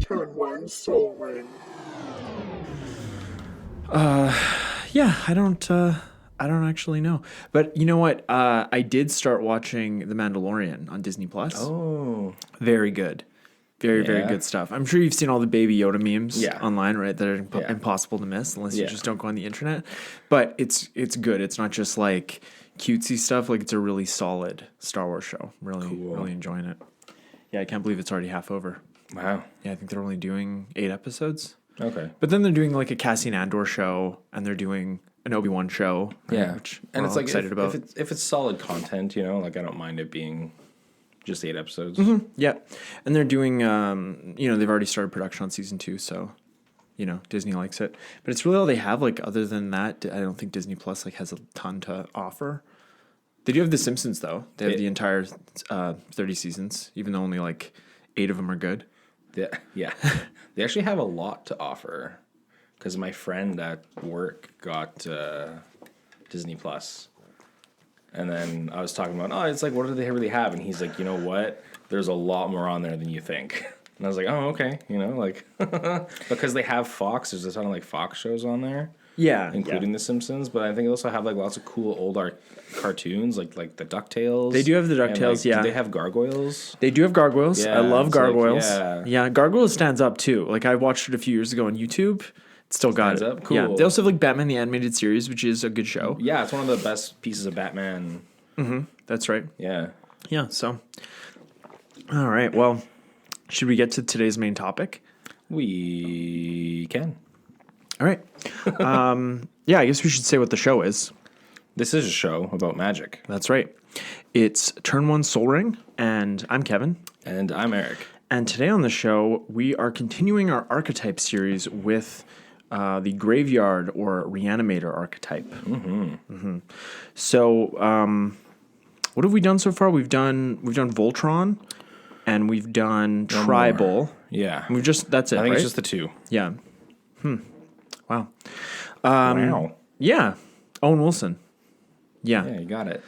Turn one soul ring. Yeah, I don't actually know. But you know what? I did start watching The Mandalorian on Disney Plus. Oh. Very good. Very, very Yeah. good stuff. I'm sure you've seen all the Baby Yoda memes Yeah. online, right? That are Yeah. impossible to miss unless you Yeah. just don't go on the internet. But it's good. It's not just like cutesy stuff. Like it's a really solid Star Wars show. Really enjoying it. Yeah, I can't believe it's already half over. Wow. Yeah, I think they're only doing 8 episodes. Okay. But then they're doing like a Cassian Andor show, and they're doing an Obi-Wan show. Right, Yeah. which And we're it's all like excited about. if it's solid content, you know, like I don't mind it being just 8 episodes. Yeah, and they're doing, they've already started production on season 2, so, Disney likes it. But it's really all they have. Like, other than that, I don't think Disney Plus like has a ton to offer. They do have The Simpsons though. They have the entire 30 seasons, even though only like 8 of them are good. Yeah. They actually have a lot to offer because my friend at work got Disney Plus. And then I was talking about, it's like, what do they really have? And he's like, you know what? There's a lot more on there than you think. And I was like, oh, okay. Because they have Fox. There's a ton of like Fox shows on there. Yeah, including The Simpsons. But I think they also have like lots of cool old cartoons, like the DuckTales. They do have the DuckTales, yeah. Do they have Gargoyles? They do have Gargoyles. Yeah, I love Gargoyles. yeah. Gargoyles stands up too. Like I watched it a few years ago on YouTube. It still got Stands it. up? Cool. Yeah. They also have like Batman the Animated Series, which is a good show. Yeah, it's one of the best pieces of Batman. Mm-hmm. That's right. Yeah. Yeah. So, all right. Well, should we get to today's main topic? We can. All right. I guess we should say what the show is. This is a show about magic. That's right. It's Turn 1 Soul Ring, and I'm Kevin. And I'm Eric. And today on the show, we are continuing our Archetype series with the Graveyard or Reanimator Archetype. So, what have we done so far? We've done Voltron, and we've done Tribal. Yeah. That's it, I think right? it's just the 2. Yeah. Wow. Wow. Yeah. Owen Wilson. Yeah. Yeah, you got it.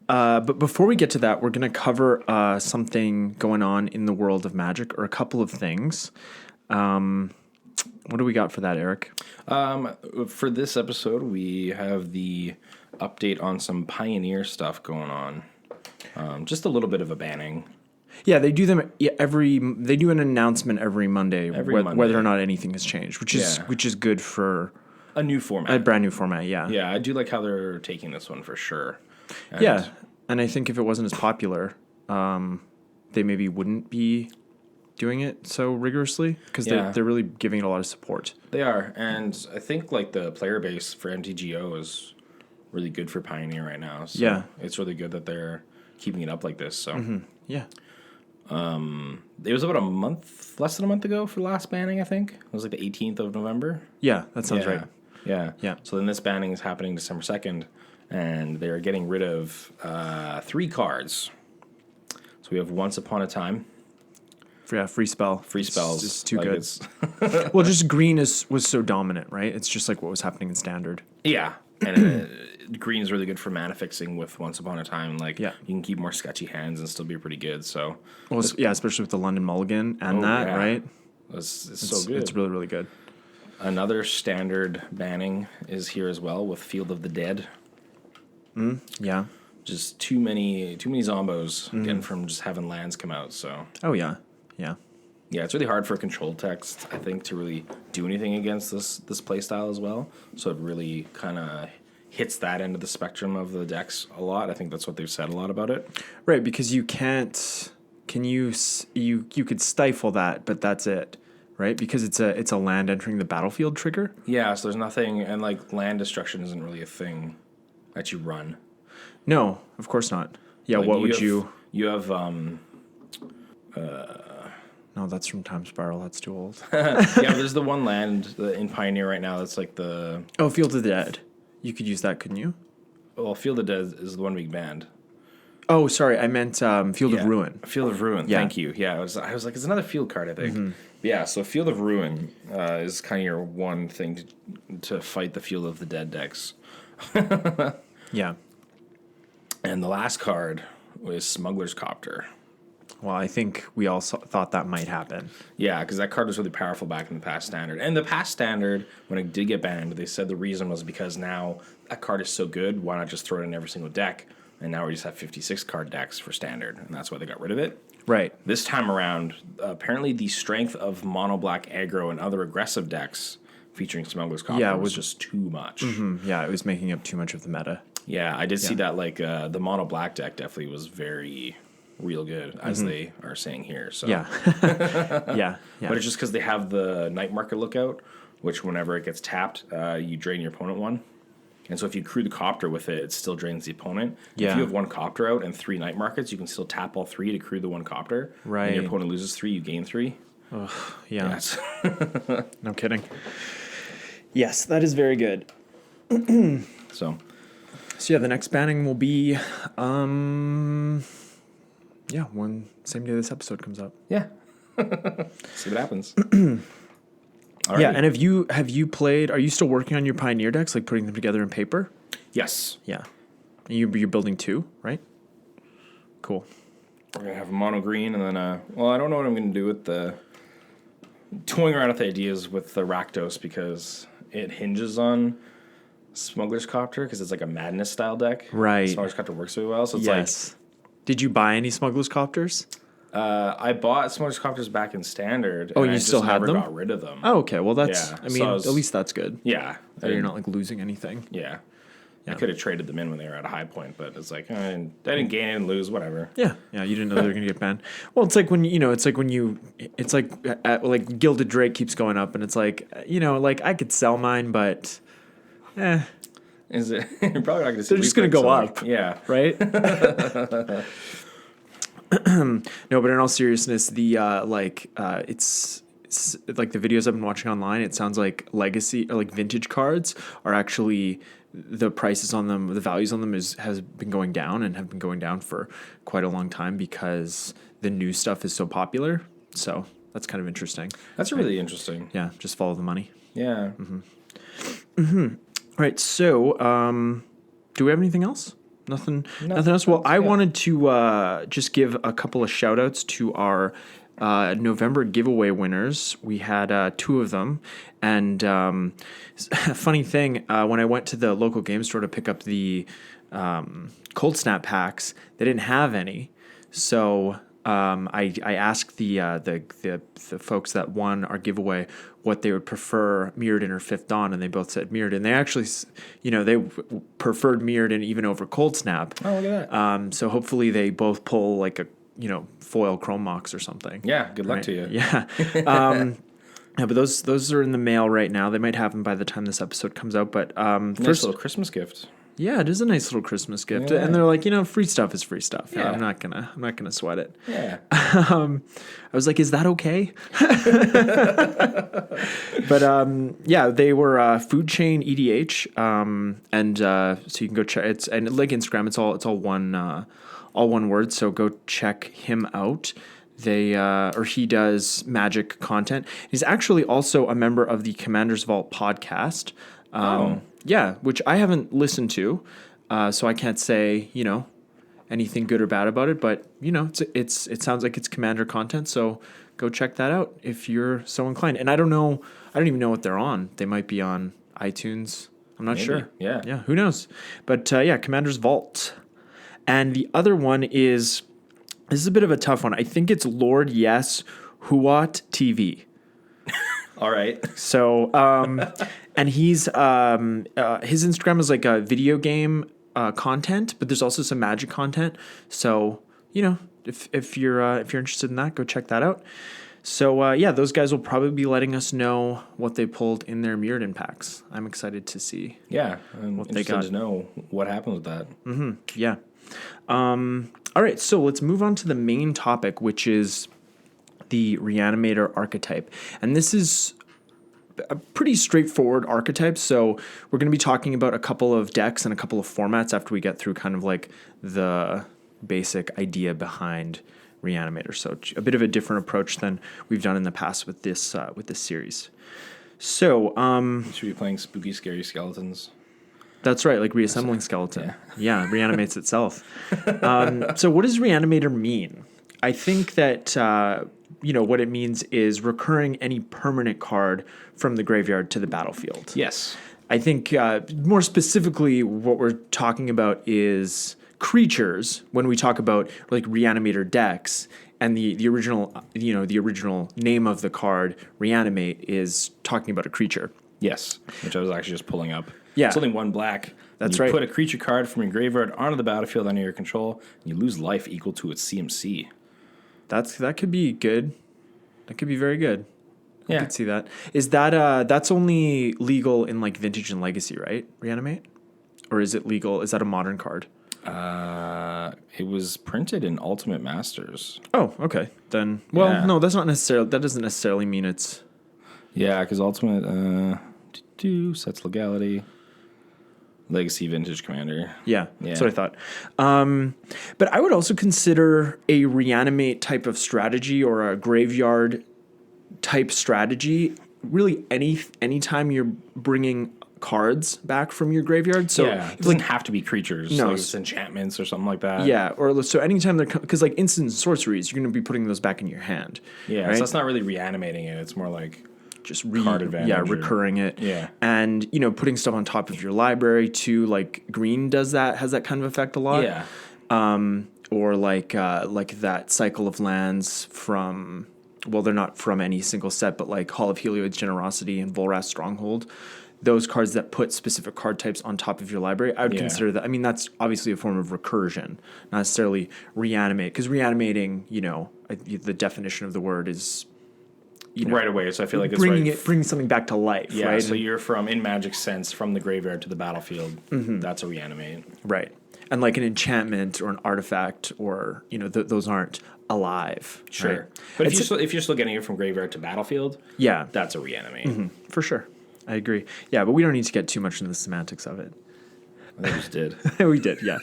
But before we get to that, we're going to cover something going on in the world of magic, or a couple of things. What do we got for that, Eric? For this episode, we have the update on some Pioneer stuff going on. Just a little bit of a banning. Yeah, they do them they do an announcement every Monday, whether or not anything has changed, which is good for a new format. A brand new format, yeah. Yeah, I do like how they're taking this one for sure. And I think if it wasn't as popular, they maybe wouldn't be doing it so rigorously because they're really giving it a lot of support. They are, and I think like the player base for MTGO is really good for Pioneer right now. So it's really good that they're keeping it up like this. So yeah. It was about less than a month ago for the last banning, I think. It was like the 18th of November. Yeah, that sounds right. Yeah. Yeah. So then this banning is happening December 2nd, and they're getting rid of 3 cards. So we have Once Upon a Time. Yeah, free spell. Free spells. It's too good. Well, just green was so dominant, right? It's just like what was happening in Standard. Yeah. And green is really good for mana fixing with Once Upon a Time. Like, you can keep more sketchy hands and still be pretty good. So, well, especially with the London Mulligan and right? It's so good. It's really, really good. Another standard banning is here as well with Field of the Dead. Yeah. Just too many zombos getting from just having lands come out. So. Oh yeah, yeah. Yeah, it's really hard for control text, I think, to really do anything against this play style as well. So it really kind of hits that end of the spectrum of the decks a lot. I think that's what they've said a lot about it. Right, because you can't. You could stifle that, but that's it, right? Because it's a land entering the battlefield trigger. Yeah, so there's nothing, and like land destruction isn't really a thing that you run. No, of course not. Yeah, like what would you? You have No, that's from Time Spiral. That's too old. Yeah, there's the one land in Pioneer right now that's like the... Oh, Field of the Dead. You could use that, couldn't you? Well, Field of the Dead is the one being banned. Oh, sorry. I meant Field of Ruin. Field of Ruin. Yeah. Thank you. Yeah, I was like, it's another field card, I think. Yeah, so Field of Ruin is kind of your one thing to fight the Field of the Dead decks. Yeah. And the last card was Smuggler's Copter. Well, I think we all thought that might happen. Yeah, because that card was really powerful back in the past standard. And the past standard, when it did get banned, they said the reason was because now that card is so good, why not just throw it in every single deck? And now we just have 56 card decks for standard, and that's why they got rid of it. Right. This time around, apparently the strength of mono black aggro and other aggressive decks featuring Smuggler's Copter was just too much. Yeah, it was making up too much of the meta. Yeah, I did see that. Like the mono black deck definitely was very real good, as they are saying here. So Yeah. Yeah. but it's just because they have the Night Market Lookout, which whenever it gets tapped, you drain your opponent one. And so if you crew the Copter with it, it still drains the opponent. Yeah. If you have one Copter out and 3 Night Markets, you can still tap all 3 to crew the one Copter. Right. And your opponent loses 3, you gain 3. Yeah. Yes. No kidding. Yes, that is very good. So yeah, the next banning will be, same day this episode comes up. yeah. See what happens. Yeah, and have you played? Are you still working on your Pioneer decks, like putting them together in paper? Yes. Yeah, and you're building 2, right? Cool. We're going to have a mono green, and then, I don't know what I'm going to do with the... Toying around with the ideas with the Rakdos, because it hinges on Smuggler's Copter, because it's like a Madness style deck. Right. Smuggler's Copter works really well, so it's like... Did you buy any Smuggler's Copters? I bought Smuggler's Copters back in Standard. Oh, and you I still just have never them? got rid of them. Oh, okay. Well, that's. Yeah, I mean, so I was- at least that's good. Yeah. That you're not like losing anything. Yeah. Yeah. I could have traded them in when they were at a high point, but it's like, I didn't gain and lose, whatever. Yeah, yeah. You didn't know they were going to get banned. Well, it's like when like Gilded Drake keeps going up, and it's like like I could sell mine, but, Is it? You're probably not going to see They're just gonna go like, up. yeah. right? No, but in all seriousness, the it's like the videos I've been watching online. It sounds like legacy or like vintage cards are actually the prices on them, the values on them has been going down and have been going down for quite a long time because the new stuff is so popular. So that's kind of interesting. That's really interesting. Yeah, just follow the money. Yeah. All right, so do we have anything else? Nothing else? Well, I wanted to just give a couple of shout-outs to our November giveaway winners. We had 2 of them. And funny thing, when I went to the local game store to pick up the Cold Snap packs, they didn't have any. So I asked the folks that won our giveaway what they would prefer, Mirrodin or Fifth Dawn, and they both said Mirrodin. They actually, they preferred Mirrodin even over Cold Snap. Oh, look at that. So hopefully they both pull like a foil Chrome Mox or something. Yeah, good luck to you. Yeah. Yeah, but those are in the mail right now. They might have them by the time this episode comes out. But Nice little Christmas gift. yeah, it is a nice little Christmas gift, Yeah. and they're like, free stuff is free stuff. Yeah. I'm not gonna sweat it. Yeah. I was like, is that okay? But yeah, they were Food Chain EDH, and so you can go check. It's and like Instagram, it's all one word. So go check him out. He does magic content. He's actually also a member of the Commander's Vault podcast. Yeah, which I haven't listened to, so I can't say anything good or bad about it. But it sounds like it's Commander content. So go check that out if you're so inclined. And I don't even know what they're on. They might be on iTunes. I'm not sure. Yeah. Yeah. Who knows? But yeah, Commander's Vault. And the other one is, this is a bit of a tough one. I think it's Lord Yes Huat TV. All right. So, and he's his Instagram is like a video game content, but there's also some magic content. So, if you're interested in that, go check that out. So yeah, those guys will probably be letting us know what they pulled in their Mirrodin packs. I'm excited to see. Yeah. I'm What they interested got. to know what happened with that. Yeah. All right, so let's move on to the main topic, which is the Reanimator Archetype. And this is a pretty straightforward archetype, so we're going to be talking about a couple of decks and a couple of formats after we get through kind of like the basic idea behind Reanimator. So a bit of a different approach than we've done in the past with this series. So You should be playing spooky, scary skeletons. that's right, like reassembling skeleton. Yeah, reanimates itself. So what does Reanimator mean? I think that what it means is recurring any permanent card from the graveyard to the battlefield. Yes. I think more specifically, what we're talking about is creatures. When we talk about like Reanimator decks, and the original name of the card, Reanimate, is talking about a creature. Yes, which I was actually just pulling up. Yeah. It's only one black. That's you right. Put a creature card from your graveyard onto the battlefield under your control, and you lose life equal to its CMC. That could be good. That could be very good. I Yeah. could see that. Is that that's only legal in like Vintage and Legacy, right? Reanimate? Or is it legal? Is that a modern card? It was printed in Ultimate Masters. Oh, okay. Then no, that doesn't necessarily mean it's Yeah, because Ultimate sets legality. Legacy Vintage Commander. Yeah, that's what I thought. But I would also consider a Reanimate type of strategy or a graveyard type strategy really anytime you're bringing cards back from your graveyard. So it doesn't have to be creatures. No, like it's enchantments or something like that. Yeah, or so anytime they're because like instant sorceries, you're going to be putting those back in your hand. Yeah, right? so that's not really reanimating it. It's more like just card advantage. Yeah, recurring it. Yeah, and putting stuff on top of your library too. Like green has that kind of effect a lot. Yeah, or like that cycle of lands from. Well, they're not from any single set, but like Hall of Helioid's Generosity and Volrath's Stronghold. Those cards that put specific card types on top of your library, I would consider that. I mean, that's obviously a form of recursion, not necessarily reanimate. Because reanimating, the definition of the word is, right away. So I feel like it's bringing something back to life. Yeah. Right? So you're in Magic sense from the graveyard to the battlefield. Mm-hmm. That's a reanimate. Right. And like an enchantment or an artifact, or those aren't alive. Sure. Right? But if you're still getting it from graveyard to battlefield, yeah, that's a reanimate. Mm-hmm. For sure. I agree. Yeah, but we don't need to get too much into the semantics of it. I think we just did. We did, yeah.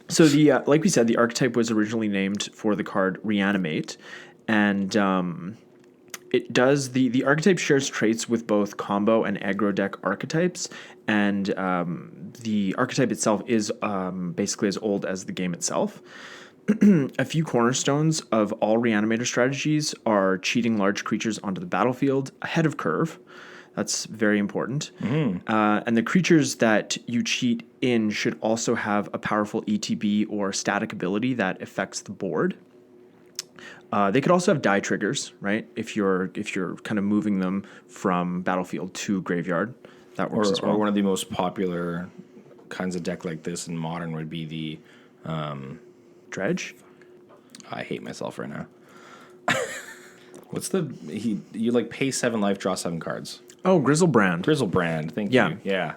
So like we said, the archetype was originally named for the card Reanimate, and it does the archetype shares traits with both combo and aggro deck archetypes, and the archetype itself is basically as old as the game itself. A few cornerstones of all Reanimator strategies are cheating large creatures onto the battlefield ahead of curve. That's very important. Mm-hmm. And the creatures that you cheat in should also have a powerful ETB or static ability that affects the board. They could also have die triggers, right? If you're kind of moving them from battlefield to graveyard, that works as well. Or one of the most popular kinds of deck like this in Modern would be the Dredge? I hate myself right now. What's you like pay 7 life, draw 7 cards. Oh, Grizzlebrand. Thank you. Yeah.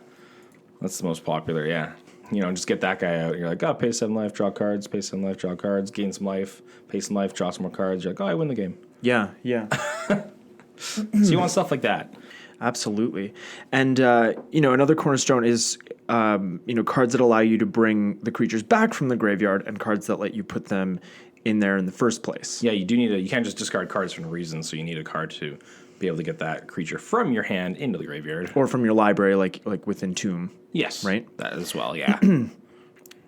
That's the most popular, yeah. Just get that guy out. You're like, pay 7 life, draw cards, pay 7 life, draw cards, gain some life, pay some life, draw some more cards. You're like, I win the game. Yeah. So you want stuff like that. Absolutely. And, another cornerstone is, cards that allow you to bring the creatures back from the graveyard and cards that let you put them in there in the first place. Yeah, you do you can't just discard cards for no reason, so you need a card to be able to get that creature from your hand into the graveyard. Or from your library, like within Tomb. Yes. Right? That as well, yeah.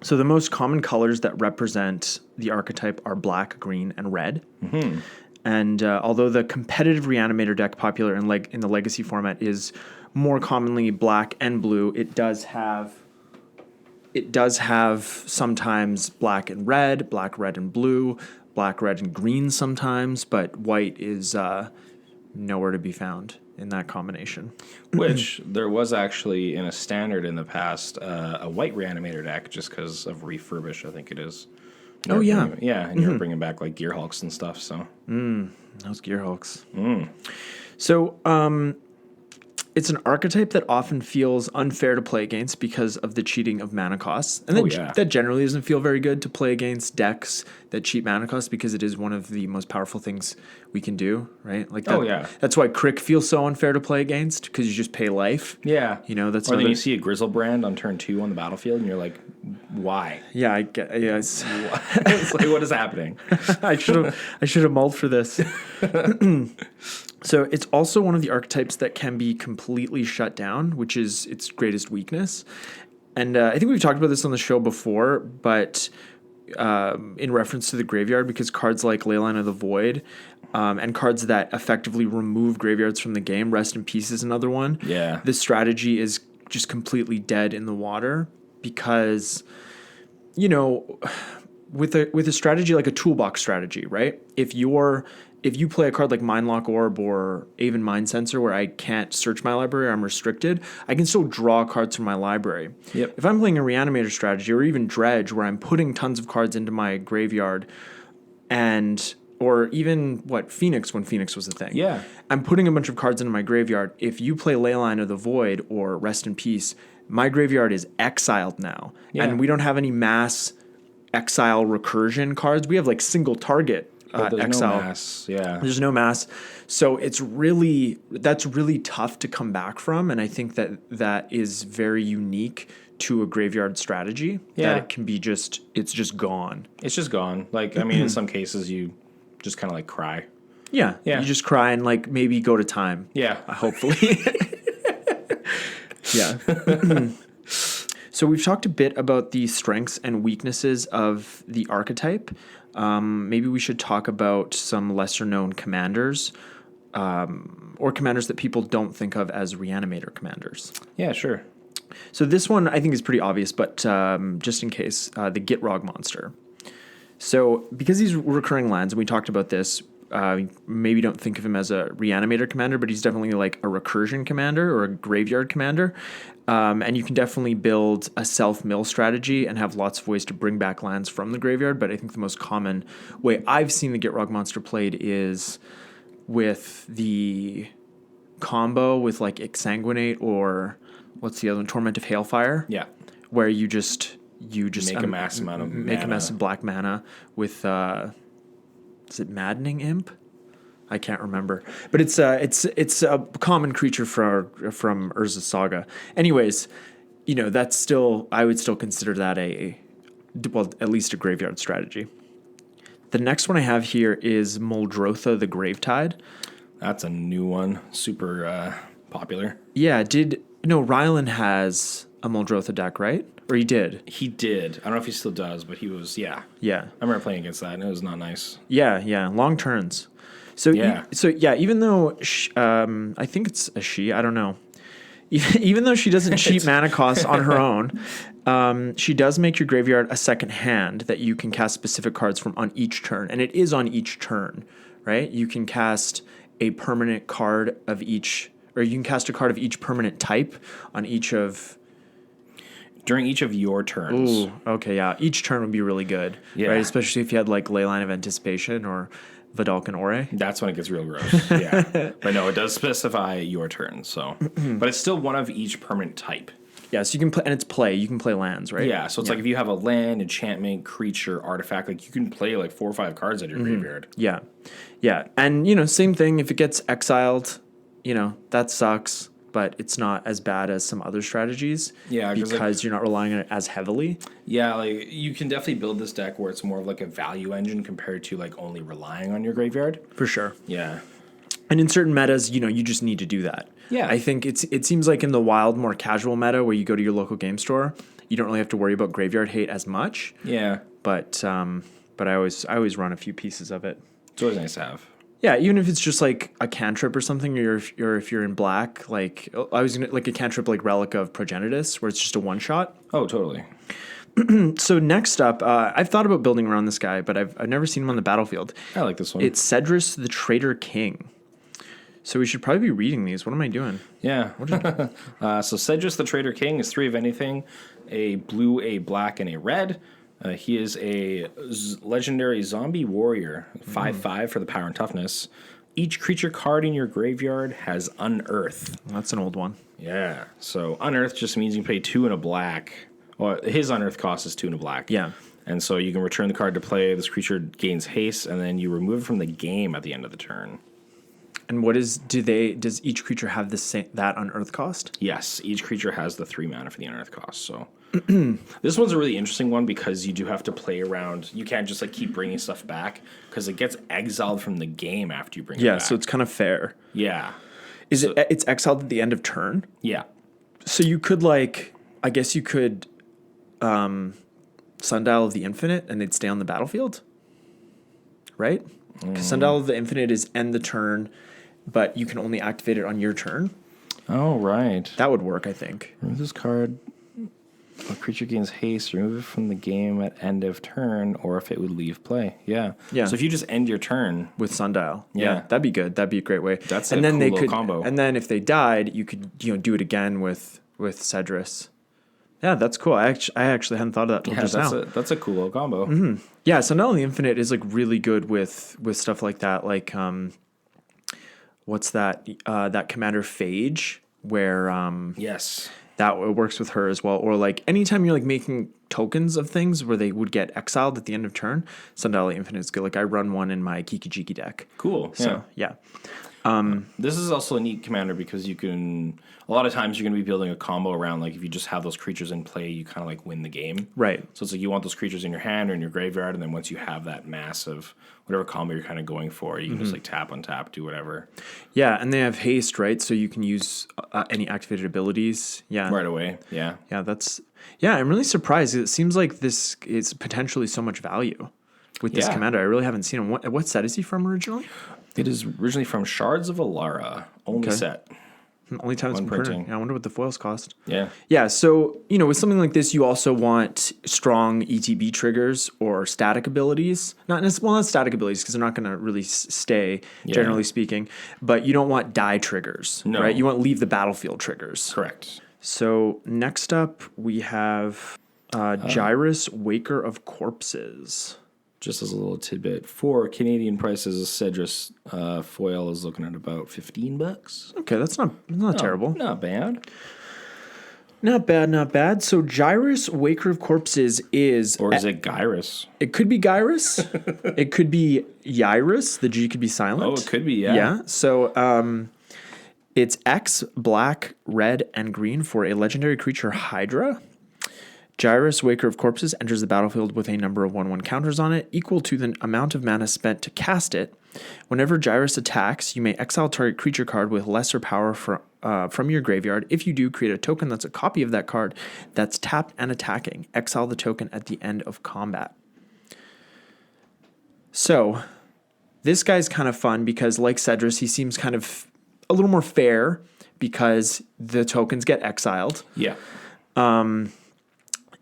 So the most common colors that represent the archetype are black, green, and red. Mm-hmm. And although the competitive Reanimator deck popular in the Legacy format is more commonly black and blue, it does have sometimes black and red, black, red, and blue, black, red, and green sometimes, but white is nowhere to be found in that combination. Which there was actually in a standard in the past a white Reanimator deck just because of refurbish, I think it is. Oh, yeah. And you're bringing back like Gear Hulks and stuff, so. Those Gear Hulks. So, it's an archetype that often feels unfair to play against because of the cheating of mana costs. And that generally doesn't feel very good to play against decks that cheat mana costs because it is one of the most powerful things we can do, right? Like that, That's why Crick feels so unfair to play against because you just pay life. Yeah. That's or then you see a Grizzlebrand on turn 2 on the battlefield and you're like, why? Yeah, I get yes. It's like, what is happening? I should have mulled for this. So it's also one of the archetypes that can be completely shut down, which is its greatest weakness. And I think we've talked about this on the show before, but in reference to the graveyard, because cards like Leyline of the Void and cards that effectively remove graveyards from the game, Rest in Peace is another one. Yeah. This strategy is just completely dead in the water because, you know, with a strategy like a toolbox strategy, right? If you play a card like Mindlock Orb or Aven Mind Sensor where I can't search my library or I'm restricted, I can still draw cards from my library. Yep. If I'm playing a Reanimator strategy or even Dredge where I'm putting tons of cards into my graveyard or even Phoenix when Phoenix was a thing. Yeah. I'm putting a bunch of cards into my graveyard. If you play Leyline of the Void or Rest in Peace, my graveyard is exiled now. Yeah. And we don't have any mass exile recursion cards. We have like single target But there's exile. no mass. Yeah. There's no mass. So that's really tough to come back from. And I think that is very unique to a graveyard strategy. Yeah. That it can be it's just gone. It's just gone. Like, I mean, in some cases, you just kind of like cry. Yeah. Yeah. You just cry and like maybe go to time. Yeah. Hopefully. Yeah. So we've talked a bit about the strengths and weaknesses of the archetype. Maybe we should talk about some lesser known commanders, or commanders that people don't think of as Reanimator commanders. Yeah, sure. So this one I think is pretty obvious, but just in case, the Gitrog monster. So because he's recurring lands, and we talked about this, maybe don't think of him as a Reanimator commander, but he's definitely like a recursion commander or a graveyard commander. And you can definitely build a self-mill strategy and have lots of ways to bring back lands from the graveyard. But I think the most common way I've seen the Gitrog monster played is with the combo with like Exsanguinate or what's the other one? Torment of Hailfire. Yeah. Where you just Make a mass amount of make mana. a massive black mana with is it Maddening Imp? I can't remember, but it's a common creature from Urza's Saga. Anyways, you know I would still consider that at least a graveyard strategy. The next one I have here is Muldrotha the Gravetide. That's a new one. Super popular. Yeah, Rylan has a Muldrotha deck, right? Or he did. He did. I don't know if he still does, but he was, yeah. Yeah. I remember playing against that, and it was not nice. Yeah. Long turns. So Yeah. Even though I think it's a she, I don't know. Even though she doesn't cheat mana costs on her own, she does make your graveyard a second hand that you can cast specific cards from on each turn, and it is on each turn, right? You can cast a permanent card of each, or you can cast a card of each permanent type on each of. During each of your turns. Ooh, okay, yeah. Each turn would be really good, Yeah. right? Especially if you had like Leyline of Anticipation or Vidalcan Ore. That's when it gets real gross. Yeah. But no, it does specify your turn, so. But it's still one of each permanent type. Yeah, so you can play, and it's play. You can play lands, right? Yeah, so it's like if you have a land, enchantment, creature, artifact, like you can play like 4 or 5 cards at your graveyard. Yeah. And, same thing. If it gets exiled, that sucks, but it's not as bad as some other strategies. Yeah, because you're not relying on it as heavily. Yeah, like you can definitely build this deck where it's more of like a value engine compared to like only relying on your graveyard. For sure. Yeah. And in certain metas, you just need to do that. Yeah. I think it seems like in the wild, more casual meta where you go to your local game store, you don't really have to worry about graveyard hate as much. Yeah. But I always run a few pieces of it. It's always nice to have. Yeah, even if it's just like a cantrip or something, or if you're in black, like I was gonna like a cantrip like Relic of Progenitus, where it's just a one shot. Oh, totally. So next up, I've thought about building around this guy, but I've never seen him on the battlefield. I like this one. It's Cedrus the Traitor King. So we should probably be reading these. What am I doing? Yeah. So Cedrus the Traitor King is 3 of anything, a blue, a black, and a red. He is a legendary zombie warrior, 5/5 for the power and toughness. Each creature card in your graveyard has Unearth. That's an old one. Yeah. So Unearth just means you can pay 2 and a black. Well, his Unearth cost is 2 and a black. Yeah. And so you can return the card to play. This creature gains haste, and then you remove it from the game at the end of the turn. And does each creature have that Unearth cost? Yes, each creature has the 3 mana for the Unearth cost. So this one's a really interesting one because you do have to play around. You can't just like keep bringing stuff back because it gets exiled from the game after you bring it back. Yeah, so it's kind of fair. Yeah. It's exiled at the end of turn? Yeah. So you could I guess you could Sundial of the Infinite and they'd stay on the battlefield, right? Because Sundial of the Infinite is end the turn, but you can only activate it on your turn. Oh, right. That would work, I think. Remove this card. A creature gains haste. Remove it from the game at end of turn, or if it would leave play. Yeah. Yeah. So if you just end your turn With Sundial. Yeah. That'd be good. That'd be a great way. That's and a then cool they little could, combo. And then if they died, you could do it again with Cedrus. Yeah, that's cool. I actually hadn't thought of that till just now. That's a cool little combo. Yeah, Sundial of the Infinite is like really good with stuff like that. Like what's that? That Commander Phage, where Yes. that works with her as well. Or like anytime you're like making tokens of things where they would get exiled at the end of turn, Sundial of the Infinite is good. Like I run one in my Kiki Jiki deck. Cool. So yeah. This is also a neat commander because you can, a lot of times you're going to be building a combo around, like if you just have those creatures in play, you kind of like win the game. Right. So it's like you want those creatures in your hand or in your graveyard, and then once you have that massive, whatever combo you're kind of going for, you can just like tap on tap, do whatever. Yeah, and they have haste, right? So you can use any activated abilities. Yeah. Right away. Yeah. Yeah, I'm really surprised. It seems like this is potentially so much value with this Yeah. commander. I really haven't seen him. What set is he from originally? It is originally from Shards of Alara, only set. Only time it's been printed. printing. Yeah, I wonder what the foils cost. Yeah. Yeah, so, with something like this, you also want strong ETB triggers or static abilities. Not static abilities, because they're not going to really stay, generally speaking. But you don't want die triggers, right? You want leave the battlefield triggers. Correct. So next up, we have Gyrus, Waker of Corpses. Just as a little tidbit, for Canadian prices, a Cedrus foil is looking at about $15. Okay, that's not terrible. Not bad. Not bad. So Gyrus, Waker of Corpses is... Or is it Gyrus? It could be Gyrus. It could be Gyrus. The G could be silent. Oh, it could be, yeah. Yeah, so it's X, black, red, and green for a legendary creature Hydra. Gyrus, Waker of Corpses, enters the battlefield with a number of 1/1 counters on it, equal to the amount of mana spent to cast it. Whenever Gyrus attacks, you may exile target creature card with lesser power from your graveyard. If you do, create a token that's a copy of that card that's tapped and attacking. Exile the token at the end of combat. So, this guy's kind of fun because, like Cedrus, he seems kind of a little more fair because the tokens get exiled. Yeah.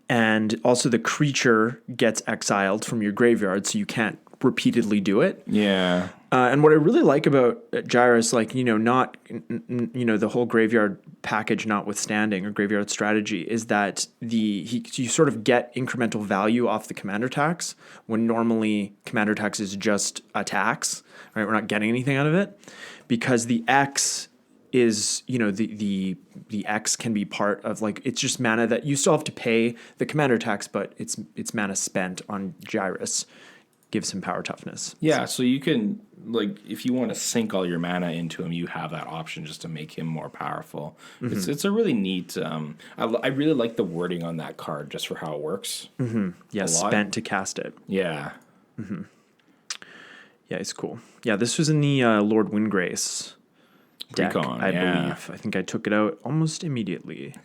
And also the creature gets exiled from your graveyard, so you can't repeatedly do it. Yeah. And what I really like about Gyrus, the whole graveyard package notwithstanding, or graveyard strategy, is that you sort of get incremental value off the commander tax when normally commander tax is just attacks, right? We're not getting anything out of it because the X is, the X can be part of, like, it's just mana that you still have to pay the commander tax, but it's mana spent on Gyrus. Gives him power toughness. Yeah, so you can, like, if you want to sink all your mana into him, you have that option just to make him more powerful. Mm-hmm. It's a really neat, I really like the wording on that card just for how it works. Mm-hmm. Yeah, spent to cast it. Yeah. Mm-hmm. Yeah, it's cool. Yeah, this was in the Lord Windgrace deck, I believe. I think I took it out almost immediately.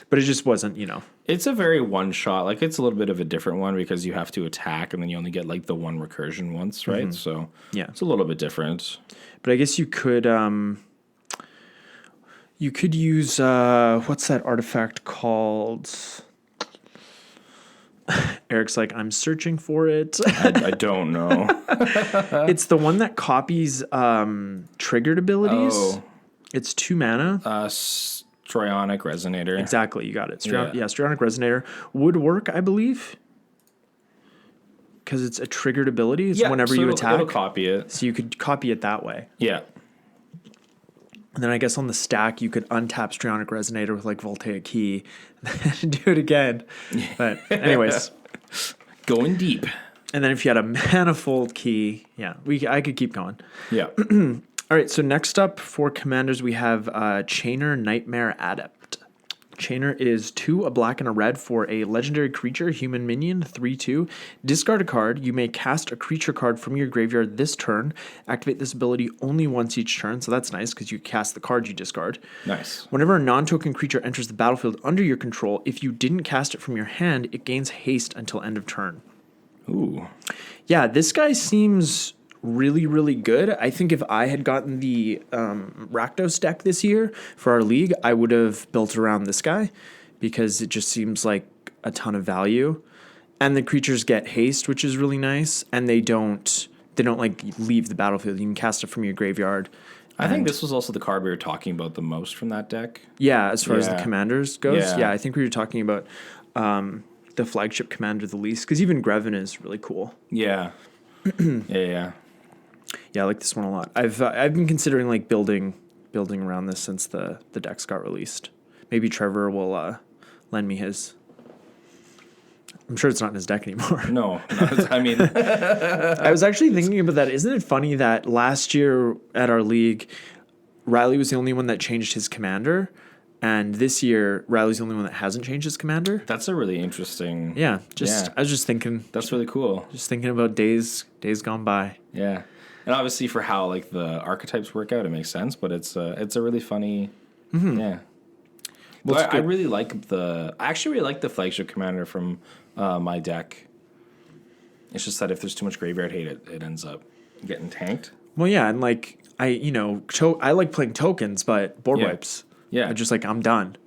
But it just wasn't, It's a very one-shot. Like, it's a little bit of a different one because you have to attack and then you only get, like, the one recursion once, right? Mm-hmm. So, yeah, it's a little bit different. But I guess you could use, what's that artifact called? Eric's like, I'm searching for it. I don't know. It's the one that copies triggered abilities. Oh. It's 2 mana. Strionic Resonator. Exactly, you got it. Strionic Resonator would work, I believe, because it's a triggered ability. It's whenever you attack. It'll copy it. So you could copy it that way. Yeah. And then I guess on the stack, you could untap Strionic Resonator with, like, Voltaic Key and do it again. But anyways. Going deep. And then if you had a Manifold Key, I could keep going. Yeah. All right, so next up for commanders, we have Chainer Nightmare Adept. Chainer is 2, a black and a red for a legendary creature, human minion, 3/2. Discard a card. You may cast a creature card from your graveyard this turn. Activate this ability only once each turn, so that's nice because you cast the card you discard. Nice. Whenever a non-token creature enters the battlefield under your control, if you didn't cast it from your hand, it gains haste until end of turn. Ooh. Yeah, this guy seems really, really good. I think if I had gotten the Rakdos deck this year for our league, I would have built around this guy because it just seems like a ton of value. And the creatures get haste, which is really nice, and they don't like leave the battlefield. You can cast it from your graveyard. I think this was also the card we were talking about the most from that deck. Yeah, as far as the commanders goes. Yeah. Yeah, I think we were talking about the flagship commander the least, because even Grevin is really cool. Yeah. Yeah. Yeah, I like this one a lot. I've been considering like building around this since the decks got released. Maybe Trevor will lend me his. I'm sure it's not in his deck anymore. No, I mean, I was actually thinking about that. Isn't it funny that last year at our league, Riley was the only one that changed his commander, and this year Riley's the only one that hasn't changed his commander? that's a really interesting. Yeah, I was just thinking. That's really cool. Just thinking about days gone by. Yeah, and obviously for how like the archetypes work out, it makes sense. But it's a really funny. Mm-hmm. Yeah. Well, I really like I actually really like the flagship commander from my deck. It's just that if there's too much graveyard hate, it ends up getting tanked. Well, yeah, and like I like playing tokens, but board wipes. Yeah, I'm done.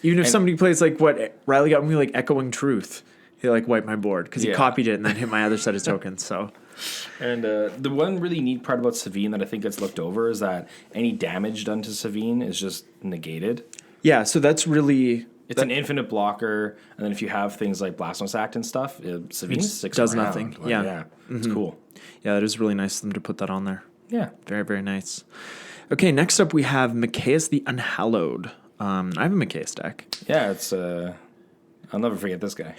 Even if somebody plays like what Riley got me, like Echoing Truth, he like wiped my board because he copied it and then hit my other set of tokens. So, and the one really neat part about Savine that I think gets looked over is that any damage done to Savine is just negated. Yeah, so that's really. It's an infinite blocker, and then if you have things like Blasphemous Act and stuff, Savine sticks does around. nothing. Like, Yeah, it's cool. Yeah, that is really nice of them to put that on there. Yeah, very, very nice. Okay, next up we have Mikaeus the Unhallowed. I have a Mikaeus deck. Yeah, it's I'll never forget this guy.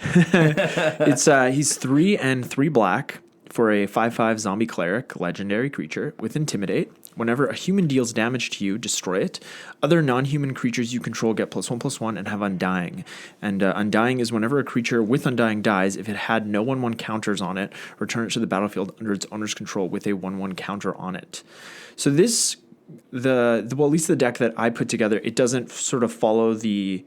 He's 3 and 3 black for a 5/5 zombie cleric legendary creature with Intimidate. Whenever a human deals damage to you, destroy it. Other non-human creatures you control get +1/+1 and have Undying. And Undying is whenever a creature with Undying dies, if it had no 1/1 counters on it, return it to the battlefield under its owner's control with a 1/1 counter on it. So this, at least the deck that I put together, it doesn't sort of follow the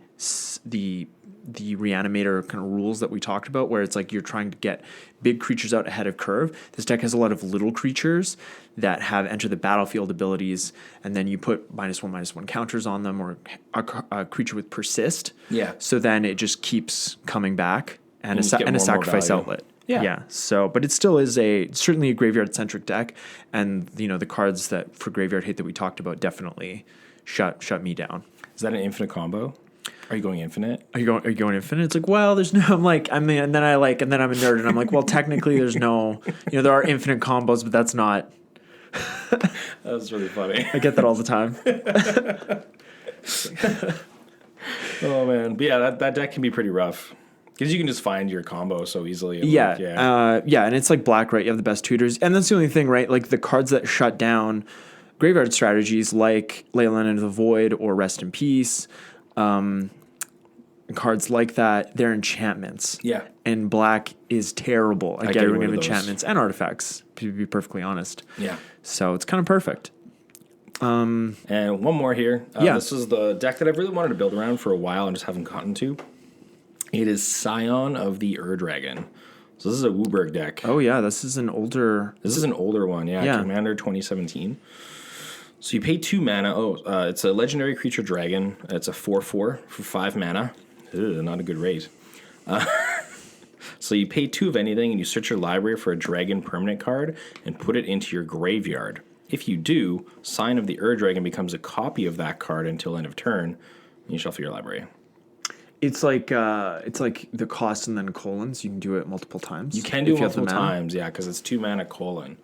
Reanimator kind of rules that we talked about, where it's like you're trying to get big creatures out ahead of curve. This deck has a lot of little creatures that have enter the battlefield abilities, and then you put -1/-1 counters on them, or a creature with persist. Yeah. So then it just keeps coming back, and a more sacrifice value. outlet. Yeah. Yeah. So, but it still is certainly a graveyard centric deck, and the cards that for graveyard hate that we talked about definitely shut me down. Is that an infinite combo? Are you going infinite? Are you going infinite? It's like, well, there's no. I'm like, and then I'm a nerd, and I'm like, well, technically, there's no. There are infinite combos, but that's not. That was really funny. I get that all the time. Oh man, but yeah, that deck can be pretty rough because you can just find your combo so easily. And and it's like black, right? You have the best tutors, and that's the only thing, right? Like the cards that shut down graveyard strategies, like Leyline into the Void or Rest in Peace. Cards like that, they're enchantments. Yeah. And black is terrible at getting rid of those. enchantments and artifacts, to be perfectly honest. Yeah. So it's kind of perfect. And one more here. This is the deck that I've really wanted to build around for a while and just haven't gotten to. It is Scion of the Ur-Dragon. So this is a Wooburg deck. Oh, yeah. This is an older one, yeah. Commander 2017. So you pay 2 mana. It's a legendary creature dragon. It's a 4/4 for 5 mana. Not a good rate. So you pay 2 of anything, and you search your library for a dragon permanent card and put it into your graveyard. If you do, Sign of the Ur-Dragon becomes a copy of that card until end of turn, and you shuffle your library. It's like the cost and then colons. You can do it multiple times. You can do it multiple times, yeah, because it's 2 mana colon.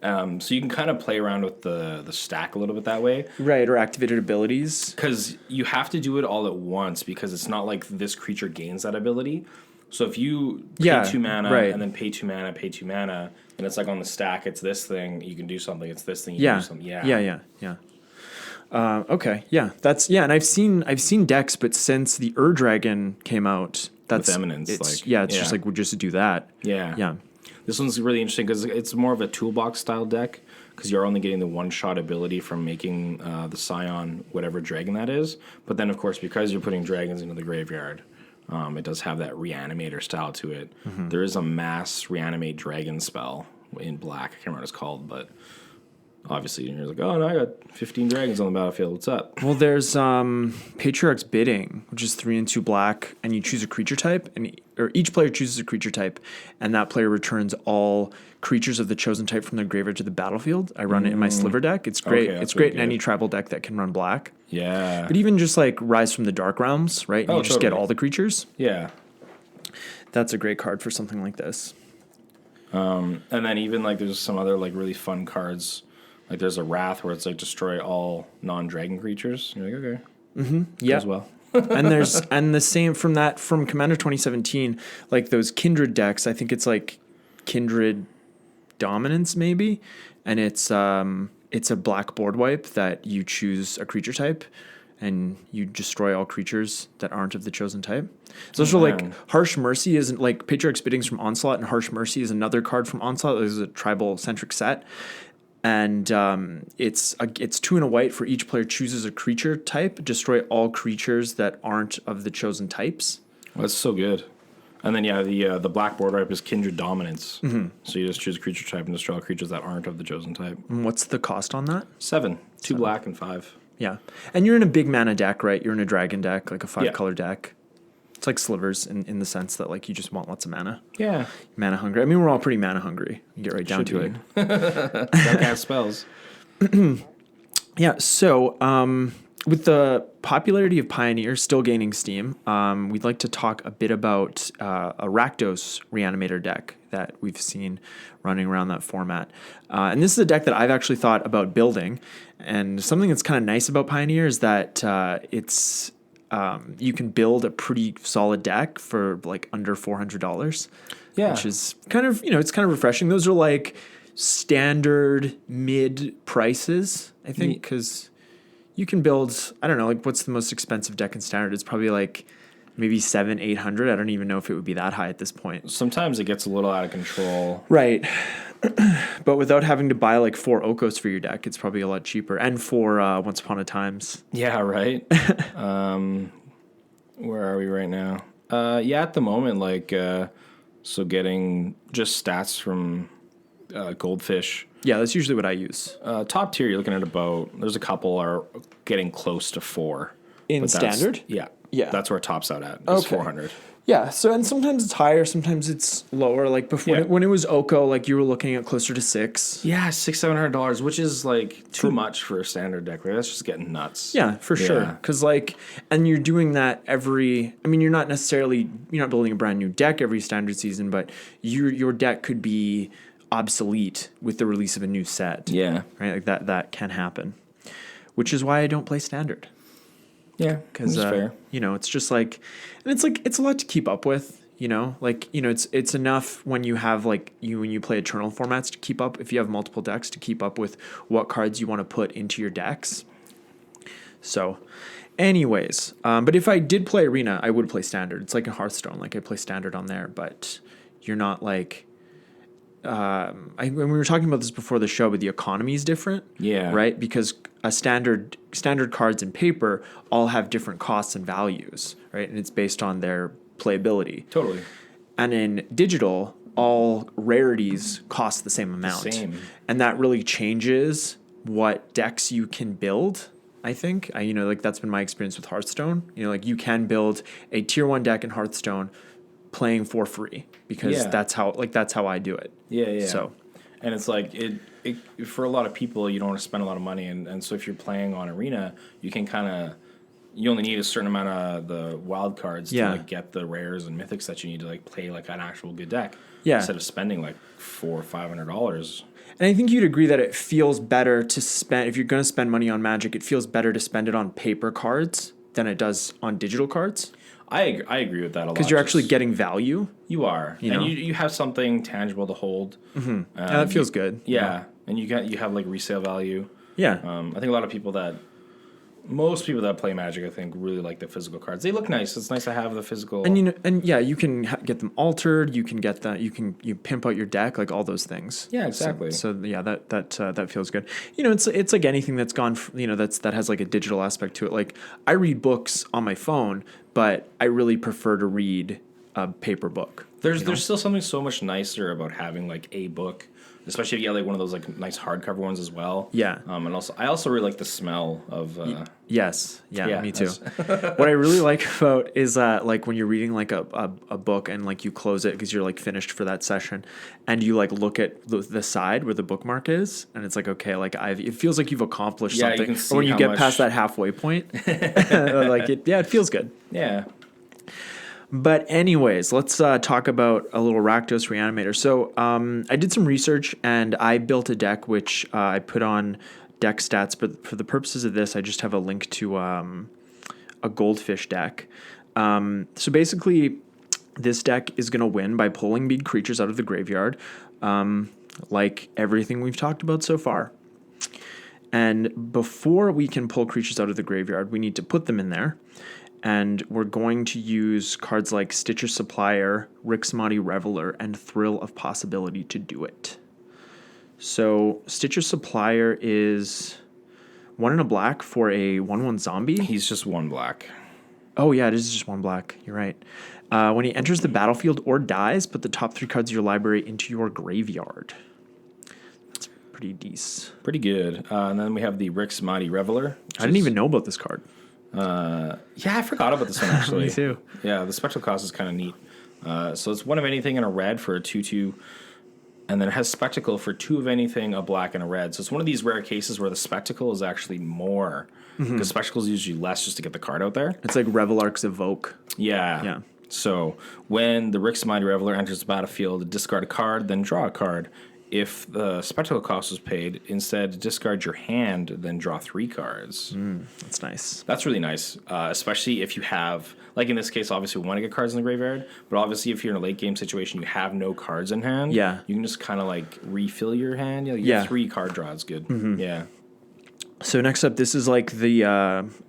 So you can kind of play around with the stack a little bit that way. Right, or activated abilities. Because you have to do it all at once, because it's not like this creature gains that ability. So if you pay 2 mana and then pay 2 mana, and it's like on the stack, it's this thing, you can do something, it's this thing, you can do something. Yeah. Okay, yeah, and I've seen decks, but since the Dragon came out, that's With Eminence, it's like, it's just like we'll just do that. Yeah. Yeah. This one's really interesting because it's more of a toolbox style deck because you're only getting the one shot ability from making the Scion whatever dragon that is. But then, of course, because you're putting dragons into the graveyard, it does have that Reanimator style to it. There is a mass Reanimate dragon spell in black. I can't remember what it's called, but obviously you're like, oh, no, I got 15 dragons on the battlefield. What's up? Well, there's Patriarch's Bidding, which is 3 and 2 black, and you choose a creature type, or each player chooses a creature type, and that player returns all creatures of the chosen type from their graveyard to the battlefield. I run it in my Sliver deck. It's great. Okay, it's really great in any tribal deck that can run black. Yeah. But even just like Rise from the Dark Realms, right? You just get totally. all the creatures. Yeah. That's a great card for something like this. And then even like there's some other like really fun cards. Like there's a Wrath where it's like destroy all non-dragon creatures. You're like, okay. Yeah. As well. And the same from Commander 2017, like those Kindred decks, I think it's like Kindred Dominance maybe, and it's a black board wipe that you choose a creature type and you destroy all creatures that aren't of the chosen type. So also like Harsh Mercy isn't like Patriarch's Bidding's from Onslaught, and Harsh Mercy is another card from Onslaught. This is a tribal centric set. And it's 2 and a white for each player chooses a creature type. Destroy all creatures that aren't of the chosen types. Well, that's so good. And then the black board wipe is Kindred Dominance. So you just choose a creature type and destroy all creatures that aren't of the chosen type. And what's the cost on that? 7, 2 black and 5. Yeah, and you're in a big mana deck, right? You're in a dragon deck, like a 5-color deck. It's like Slivers in the sense that like you just want lots of mana. Yeah, Mana hungry. I mean, we're all pretty mana hungry. You get right down to it. Don't cast spells. Yeah. So with the popularity of Pioneer still gaining steam, we'd like to talk a bit about a Rakdos Reanimator deck that we've seen running around that format. And this is a deck that I've actually thought about building. And something that's kind of nice about Pioneer is that you can build a pretty solid deck for like under $400. Yeah. Which is kind of, it's kind of refreshing. Those are like standard mid prices, I think, because you can build, I don't know, like what's the most expensive deck in standard? It's probably like maybe $700-800. I don't even know if it would be that high at this point. Sometimes it gets a little out of control. Right. But without having to buy like 4 Okos for your deck, it's probably a lot cheaper. And 4 Once Upon a Times. Yeah, right. Where are we right now? At the moment, like, so getting just stats from Goldfish. Yeah, that's usually what I use. Top tier, you're looking at there's a couple are getting close to 4. In standard? Yeah. Yeah. That's where it tops out at. It's Okay. 400. Yeah, so and sometimes it's higher, sometimes it's lower. Like before, when it was Oko, like you were looking at closer to 6. Yeah, $600-700, which is like too much for a standard deck. Like, that's just getting nuts. Yeah, for sure. Because like, and you're doing that you're not building a brand new deck every standard season, but your deck could be obsolete with the release of a new set. Yeah. Right, like that can happen, which is why I don't play standard. Yeah, Because fair. It's just like, and it's a lot to keep up with. It's enough when you have when you play Eternal formats to keep up. If you have multiple decks, to keep up with what cards you want to put into your decks. So, anyways, but if I did play Arena, I would play standard. It's like a Hearthstone. Like I play standard on there, but you're not like. When we were talking about this before the show, but the economy is different. Yeah. Right? Because a standard cards in paper all have different costs and values, right? And it's based on their playability. Totally. And in digital, all rarities cost the same amount. And that really changes what decks you can build. I think that's been my experience with Hearthstone. You can build a tier 1 deck in Hearthstone playing for free because that's how I do it. Yeah. So, and it's like it for a lot of people, you don't want to spend a lot of money, and so if you're playing on Arena, you only need a certain amount of the wild cards to like get the rares and mythics that you need to like play like an actual good deck. Yeah. Instead of spending like $400 or $500. And I think you'd agree that it feels better to spend, if you're going to spend money on Magic, it feels better to spend it on paper cards than it does on digital cards. I agree with that a lot. Because you're actually getting value. You are. And you have something tangible to hold. Mm-hmm. That feels good. Yeah. And you have like resale value. Yeah. I think a lot of people that Most people that play Magic, I think, really like the physical cards. They look nice. It's nice to have the physical. And you can get them altered. You can get that. You pimp out your deck, like all those things. Yeah, exactly. So yeah, that feels good. It's like anything that's gone. That has like a digital aspect to it. Like I read books on my phone, but I really prefer to read a paper book. There's still something so much nicer about having like a book, especially if you get like one of those like nice hardcover ones as well. Yeah. And I also really like the smell of. Yes. Yeah. Me too. that's- What I really like about is like when you're reading like a book and like you close it because you're like finished for that session, and you like look at the side where the bookmark is, and it's like okay, like it feels like you've accomplished Yeah, you something. can see Or when you how get much- past that halfway point, like it feels good. Yeah. But anyways, let's talk about a little Rakdos Reanimator. So I did some research and I built a deck which I put on Deckstats, but for the purposes of this, I just have a link to a goldfish deck. So basically, this deck is going to win by pulling big creatures out of the graveyard, like everything we've talked about so far. And before we can pull creatures out of the graveyard, we need to put them in there. And we're going to use cards like Stitcher Supplier, Rixmati Reveler, and Thrill of Possibility to do it. So Stitcher Supplier is 1 and a black for a 1/1 zombie. He's just 1 black. Oh yeah, it is just 1 black. You're right. When he enters the battlefield or dies, put the top 3 cards of your library into your graveyard. That's pretty decent. Pretty good. And then we have the Rixmati Reveler. I didn't even know about this card. Yeah, I forgot about this one actually. Me too. Yeah, the spectral cost is kind of neat. So it's 1 of anything and a red for a 2/2, and then it has spectacle for 2 of anything, a black and a red. So it's one of these rare cases where the spectacle is actually more, because spectacle is usually less just to get the card out there. It's like Revelark's Evoke. Yeah. Yeah. So when the Rixmati Reveler enters the battlefield, discard a card, then draw a card. If the spectacle cost was paid, instead discard your hand, then draw 3 cards. That's nice. That's really nice, especially if you have, like in this case, obviously we want to get cards in the graveyard, but obviously if you're in a late game situation, you have no cards in hand. Yeah. You can just kind of like refill your hand. You Yeah. get 3 card draws, good. Yeah. So next up, this is like the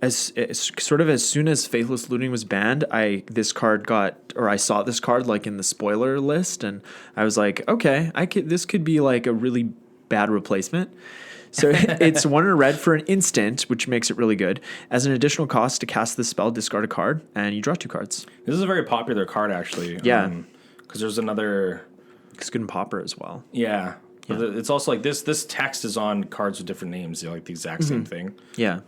as soon as Faithless Looting was banned, I saw this card like in the spoiler list, and I was like, okay, this could be like a really bad replacement. So it's 1 and a red for an instant, which makes it really good. As an additional cost to cast the spell, discard a card, and you draw 2 cards. This is a very popular card actually. Yeah. Because there's another. It's good in Pauper as well. Yeah. But it's also like this text is on cards with different names. They're like the exact same thing. Yeah.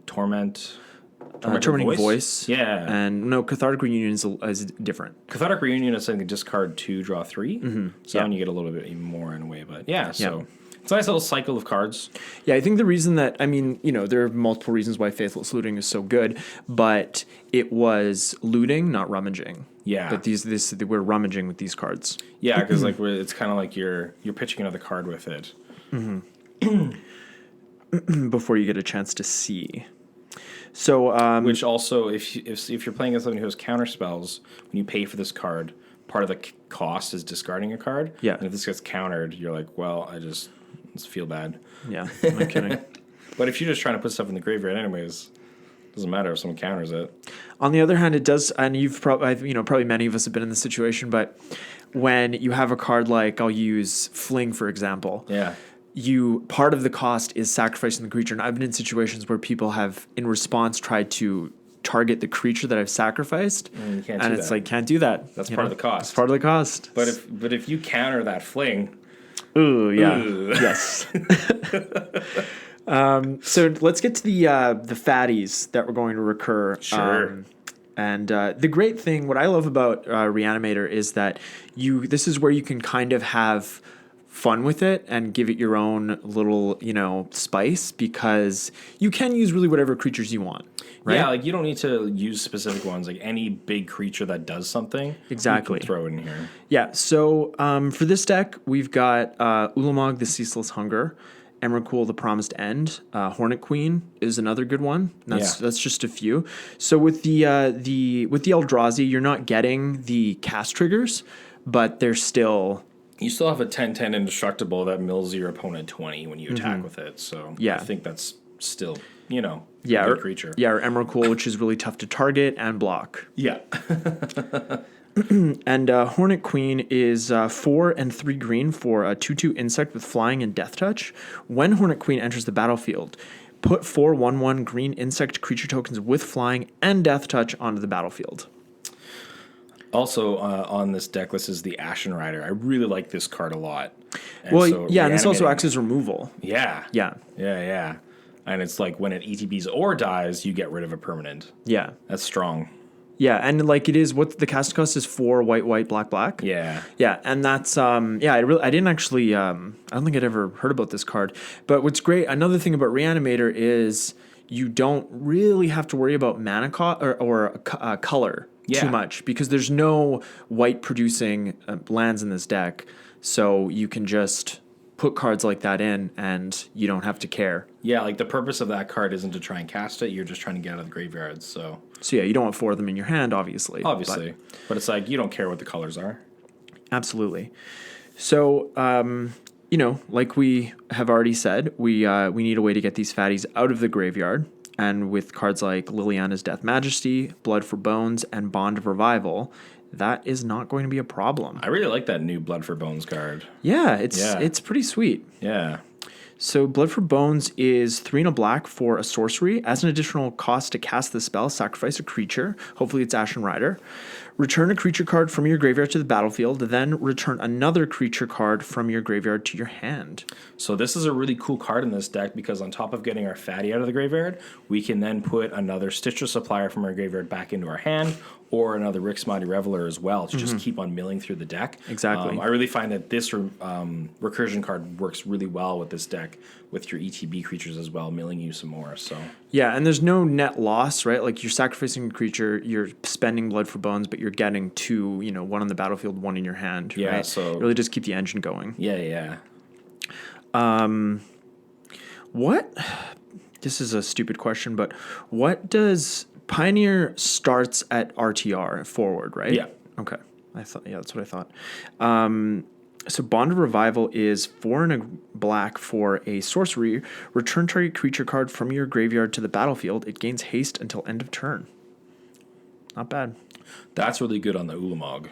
Tormenting Voice. Yeah. And no, Cathartic Reunion is different. Cathartic Reunion is saying discard 2, draw 3. So Yeah. then you get a little bit even more in a way. But yeah, so it's a nice little cycle of cards. Yeah, I think the reason that, there are multiple reasons why Faithless Looting is so good, but it was looting, not rummaging. Yeah. But we're rummaging with these cards. Yeah, because like it's kind of like you're pitching another card with it. Before you get a chance to see. So, Which also, if you're playing against someone who has counter spells, when you pay for this card, part of the cost is discarding a card. Yeah. And if this gets countered, you're like, well, I just feel bad. yeah, I'm not kidding. But if you're just trying to put stuff in the graveyard anyways, it doesn't matter if someone counters it. On the other hand, it does, and you've probably many of us have been in this situation, but when you have a card like, I'll use Fling, for example. Yeah. Part of the cost is sacrificing the creature. And I've been in situations where people have, in response, tried to target the creature that I've sacrificed. And you can't and do it's that. like, can't do that. That's part of the cost. It's part of the cost. But if you counter that Fling, Ooh, yeah. Ooh. Yes. So let's get to the fatties that were going to recur. Sure. And the great thing, what I love about Reanimator is that this is where you can kind of have fun with it and give it your own little, spice, because you can use really whatever creatures you want, right? Yeah, like you don't need to use specific ones. Like any big creature that does something, Exactly. you can throw it in here. Yeah, so for this deck, we've got Ulamog, the Ceaseless Hunger, Emrakul, the Promised End, Hornet Queen is another good one. That's just a few. So with the Eldrazi, you're not getting the cast triggers, but they're still. You still have a 10/10 indestructible that mills your opponent 20 when you attack with it. So Yeah. I think that's still you know, Yeah, a or good creature. Yeah, or Emrakul, which is really tough to target and block. Yeah. And Hornet Queen is 4 and 3 green for a 2/2 insect with flying and death touch. When Hornet Queen enters the battlefield, put 4 1/1 green insect creature tokens with flying and death touch onto the battlefield. Also on this deck list is the Ashen Rider. I really like this card a lot. And Well, so yeah, and this also reanimating- acts as removal. Yeah. Yeah, Yeah. And it's like when it ETBs or dies, you get rid of a permanent. yeah, That's strong. yeah, and like it is what the cast cost is 4 white white black black. Yeah. Yeah, and that's I didn't actually I don't think I'd ever heard about this card. But what's great, another thing about Reanimator is you don't really have to worry about mana or color too much because there's no white producing lands in this deck, so you can just put cards like that in and you don't have to care. Yeah, like the purpose of that card isn't to try and cast it. You're just trying to get out of the graveyard. So yeah, you don't want 4 of them in your hand, obviously. But it's like you don't care what the colors are. Absolutely. So, like we have already said, we need a way to get these fatties out of the graveyard. And with cards like Liliana's Death Majesty, Blood for Bones, and Bond of Revival, that is not going to be a problem. I really like that new Blood for Bones card. Yeah, it's pretty sweet. Yeah. So Blood for Bones is 3 and a black for a sorcery. As an additional cost to cast the spell, sacrifice a creature. Hopefully it's Ashen Rider. Return a creature card from your graveyard to the battlefield. Then return another creature card from your graveyard to your hand. So this is a really cool card in this deck because on top of getting our fatty out of the graveyard, we can then put another Stitcher Supplier from our graveyard back into our hand or another Rick's Mighty Reveler as well to just keep on milling through the deck. Exactly. I really find that this recursion card works really well with this deck with your ETB creatures as well, milling you some more. So Yeah, and there's no net loss, right? Like you're sacrificing a creature, you're spending Blood for Bones, but you're getting 2, one on the battlefield, 1 in your hand. Yeah, right? so really just keep the engine going. Yeah. What? This is a stupid question, but what does Pioneer starts at RTR forward, right? Yeah. Okay. That's what I thought. So Bond of Revival is 4 and a black for a sorcery. Return target creature card from your graveyard to the battlefield. It gains haste until end of turn. Not bad. That's really good on the Ulamog.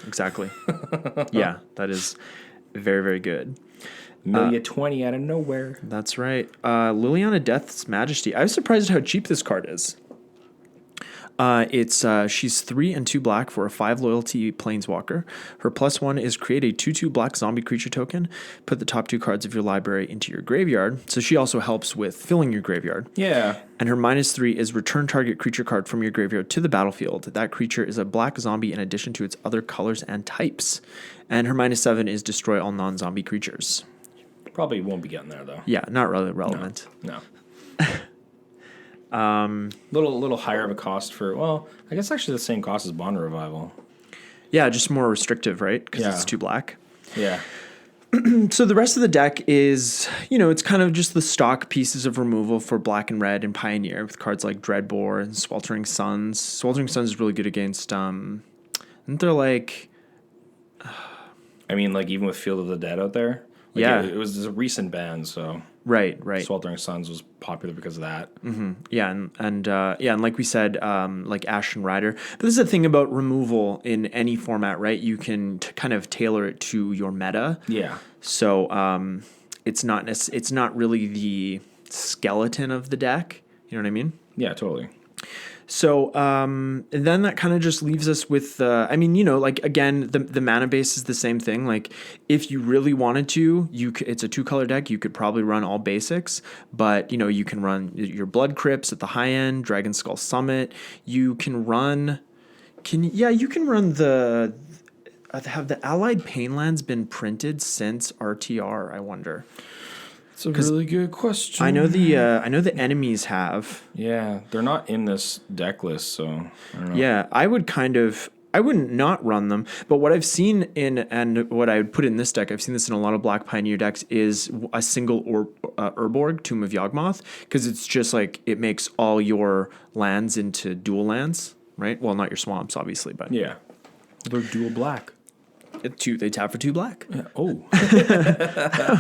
Exactly. Yeah, that is very, very good. Million 20 out of nowhere. That's right. Liliana Death's Majesty. I was surprised at how cheap this card is. She's 3 and 2 black for a 5 loyalty planeswalker. Her +1 is create a 2/2 black zombie creature token. Put the top 2 cards of your library into your graveyard. So she also helps with filling your graveyard. Yeah. And her -3 is return target creature card from your graveyard to the battlefield. That creature is a black zombie in addition to its other colors and types. And her -7 is destroy all non-zombie creatures. Probably won't be getting there though. Yeah, not really relevant. No. Little higher of a cost for, well, I guess actually the same cost as Bond Revival. Yeah, just more restrictive, right? Because Yeah. it's 2 black. Yeah. So the rest of the deck is, it's kind of just the stock pieces of removal for black and red and Pioneer with cards like Dreadbore and Sweltering Suns. Sweltering Suns is really good against, isn't there like... I mean, like even with Field of the Dead out there. Like Yeah. It was a recent ban, so. Right. Sweltering Suns was popular because of that. Yeah, and like we said, like Ashen Rider. But this is the thing about removal in any format, right? You can kind of tailor it to your meta. Yeah. So it's not really the skeleton of the deck. You know what I mean? Yeah, totally. So and then that kind of just leaves us with, like again, the mana base is the same thing. Like if you really wanted to, it's a 2-color deck. You could probably run all basics, but you can run your Blood Crypts at the high end, Dragon Skull Summit. You can run, have the Allied Painlands been printed since RTR? I wonder. It's a really good question. I know the enemies have. Yeah, they're not in this deck list, so I don't know. Yeah, I wouldn't not run them, but what I've seen and what I would put in this deck, I've seen this in a lot of Black Pioneer decks, is a single Urborg, Tomb of Yawgmoth, because it's just like it makes all your lands into dual lands, right? Well, not your swamps, obviously, but Yeah. They're dual black. They tap for 2 black. Yeah. Oh,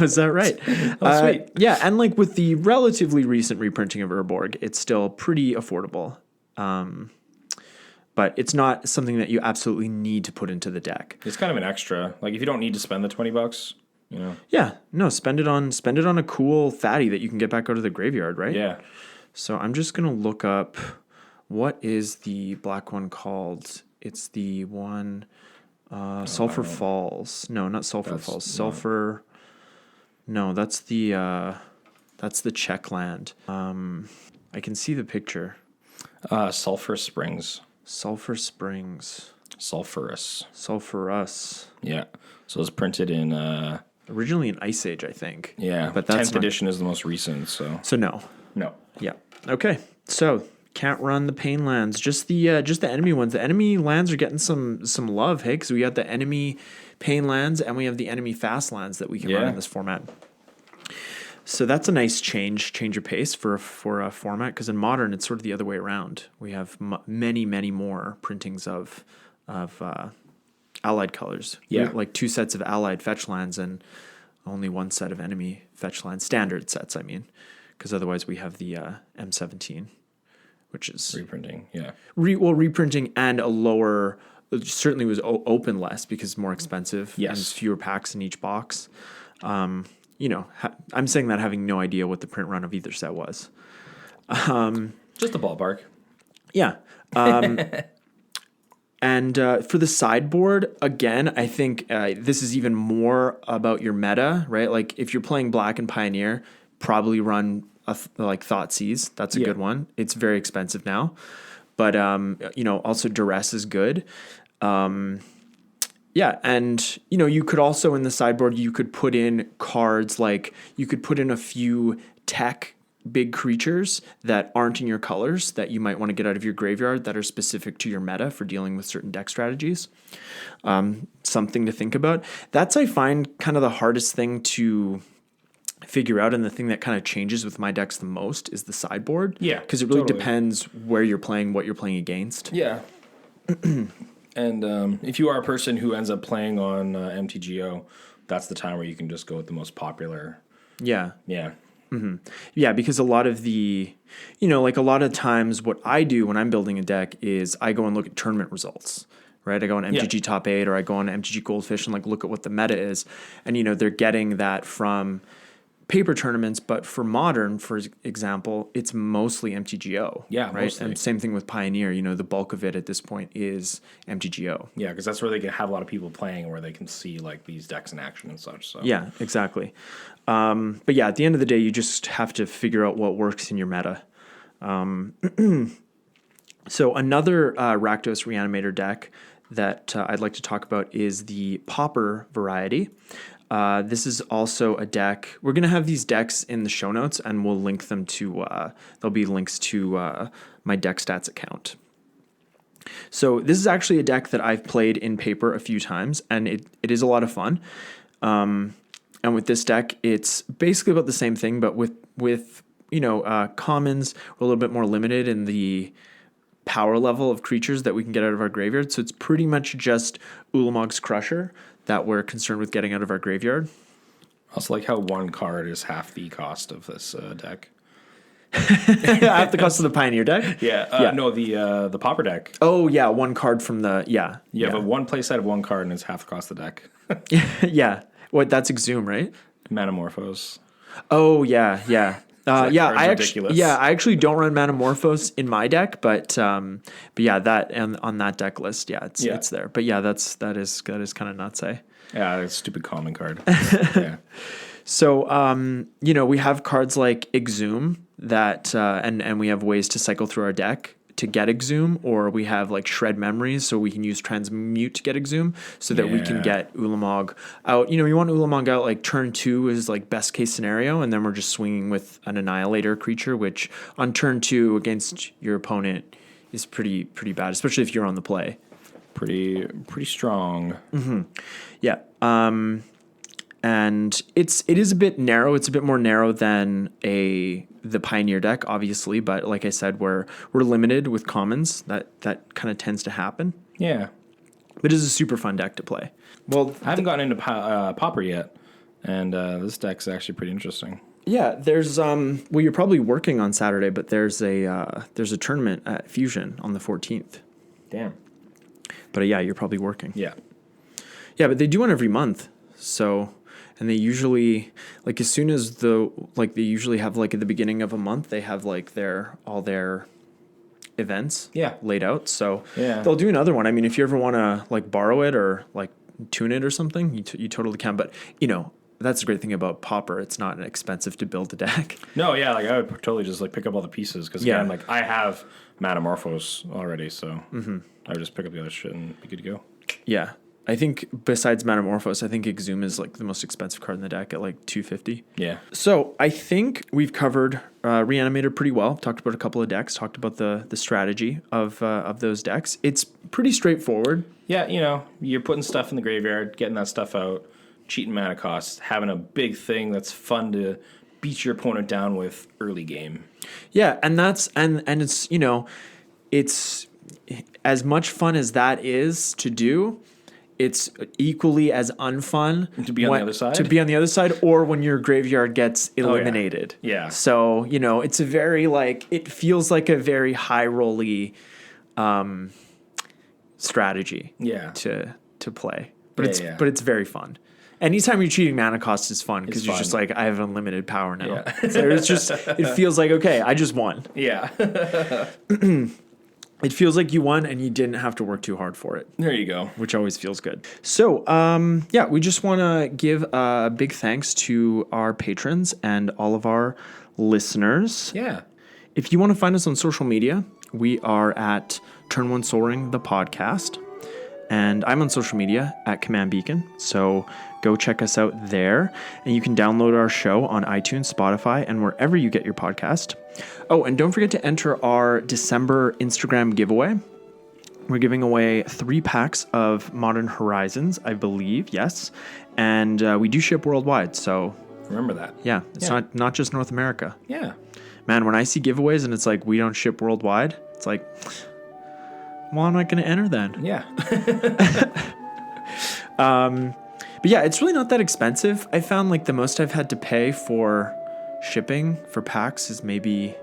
Is that right? sweet. Yeah, and like with the relatively recent reprinting of Urborg, it's still pretty affordable. But it's not something that you absolutely need to put into the deck. it's kind of an extra. Like if you don't need to spend the $20, you know. Yeah, no, spend it on a cool fatty that you can get back out of the graveyard, right? Yeah. So I'm just gonna look up what is the black one called. It's the one Sulphur Falls. No, not Sulphur Falls. Sulphur. No, that's the Czech land. I can see the picture. Sulphur Springs. Sulphur Springs. Sulphurous. Yeah. So it's printed in Originally in Ice Age, I think. yeah, But that's 10th edition is the most recent, so So no. no. Yeah. Okay. So can't run the pain lands. Just the enemy ones. The enemy lands are getting some love, hey, because we got the enemy pain lands and we have the enemy fast lands that we can run in this format. So that's a nice change of pace for a format, because in Modern it's sort of the other way around. We have many more printings of allied colors. Yeah, like 2 sets of allied fetch lands and only 1 set of enemy fetch lands. Standard sets, I mean, because otherwise we have the M17, which is reprinting. Yeah, reprinting and a lower. It certainly was open less because it's more expensive. Yes, and fewer packs in each box. You know, I'm saying that having no idea what the print run of either set was. just a ballpark. Yeah. And for the sideboard, again, I think this is even more about your meta, right? Like if you're playing Black and Pioneer, probably run like Thoughtseize. That's a good one. It's very expensive now. But, you know, also Duress is good. Yeah, and, you know, you could also in the sideboard, you could put in cards like you could put in a few tech big creatures that aren't in your colors that you might want to get out of your graveyard that are specific to your meta for dealing with certain deck strategies. Something to think about. That's, I find, kind of the hardest thing to figure out, and the thing that kind of changes with my decks the most is the sideboard. Yeah, because it really depends where you're playing, what you're playing against. Yeah. And if you are a person who ends up playing on MTGO, that's the time where you can just go with the most popular. Yeah. Yeah. Mm-hmm. Yeah, because a lot of the, you know, like a lot of times what I do when I'm building a deck is I go and look at tournament results, right? I go on MTG Top 8 or I go on MTG Goldfish and like look at what the meta is. And, you know, they're getting that from paper tournaments, but for Modern, for example, it's mostly MTGO. Yeah, right. mostly. And same thing with Pioneer. You know, the bulk of it at this point is MTGO. Yeah, because that's where they can have a lot of people playing, where they can see like these decks in action and such. So yeah, exactly. But yeah, at the end of the day, you just have to figure out what works in your meta. So another Rakdos Reanimator deck that I'd like to talk about is the Pauper variety. This is also a deck. We're going to have these decks in the show notes, and we'll link them to, there'll be links to my Deckstats account. So this is actually a deck that I've played in paper a few times, and it is a lot of fun. And with this deck, it's basically about the same thing, but with you know, commons, we're a little bit more limited in the power level of creatures that we can get out of our graveyard. So it's pretty much just Ulamog's Crusher that we're concerned with getting out of our graveyard. Also, like how 1 card is half the cost of this deck. Half the cost of the Pioneer deck? Yeah. No, the Pauper deck. Oh, yeah. 1 card from the... Yeah. You have a 1 play set of 1 card, and it's half the cost of the deck. Yeah. What? That's Exhume, right? Manamorphose. Oh, yeah. Yeah. Yeah, I actually don't run Manamorphose in my deck, but yeah, that and on that deck list, it's there. But yeah, that is kind of nuts, eh? Yeah, it's a stupid common card. Yeah. So you know, we have cards like Exhume that and we have ways to cycle through our deck to get Exhume, or we have like Shred Memories, so we can use Transmute to get Exhume, so that we can get Ulamog out. You know, you want Ulamog out like turn 2 is like best case scenario, and then we're just swinging with an Annihilator creature, which on turn 2 against your opponent is pretty bad, especially if you're on the play. Pretty strong. Mm-hmm. Yeah. And it is a bit narrow. It's a bit more narrow than the Pioneer deck, obviously, but like I said, we're limited with commons. That kind of tends to happen. Yeah. But it is a super fun deck to play. Well, I haven't gotten into Pauper yet, and this deck's actually pretty interesting. yeah, there's well, you're probably working on Saturday, but there's a tournament at Fusion on the 14th. Damn. But yeah, you're probably working. Yeah. Yeah, but they do one every month. So, and they usually, like, as soon as they usually have, like, at the beginning of a month, they have, like, all their events laid out. So they'll do another one. I mean, if you ever want to, like, borrow it or, like, tune it or something, you totally can. But, you know, that's the great thing about Pauper. It's not expensive to build a deck. No, yeah, like, I would totally just, like, pick up all the pieces. Because, again, like, I have Metamorphose already, so I would just pick up the other shit and be good to go. Yeah. I think besides Metamorphose, I think Exhume is like the most expensive card in the deck at like $250. Yeah. So I think we've covered Reanimator pretty well. Talked about a couple of decks. Talked about the strategy of those decks. It's pretty straightforward. Yeah, you know, you're putting stuff in the graveyard, getting that stuff out, cheating mana costs, having a big thing that's fun to beat your opponent down with early game. Yeah, and that's and it's, you know, it's as much fun as that is to do. It's equally as unfun to be on the other side. To be on the other side, or when your graveyard gets eliminated. Oh, yeah. So, you know, it's a very it feels like a very high rolly strategy. Yeah. To play, but it's very fun. Anytime you're cheating mana cost is fun because you're just like, I have unlimited power now. Yeah. So it feels like, okay, I just won. Yeah. It feels like you won and you didn't have to work too hard for it. There you go. Which always feels good. So, we just want to give a big thanks to our patrons and all of our listeners. Yeah. If you want to find us on social media, we are at Turn One Soaring, the podcast. And I'm on social media at Command Beacon. So go check us out there. And you can download our show on iTunes, Spotify, and wherever you get your podcast. Oh, and don't forget to enter our December Instagram giveaway. We're giving away 3 packs of Modern Horizons, I believe. Yes. And we do ship worldwide. So remember that. Yeah. It's not just North America. Yeah. Man, when I see giveaways and it's like, we don't ship worldwide, it's like, well, I'm not going to enter then. Yeah. But yeah, it's really not that expensive. I found like the most I've had to pay for shipping for packs is maybe,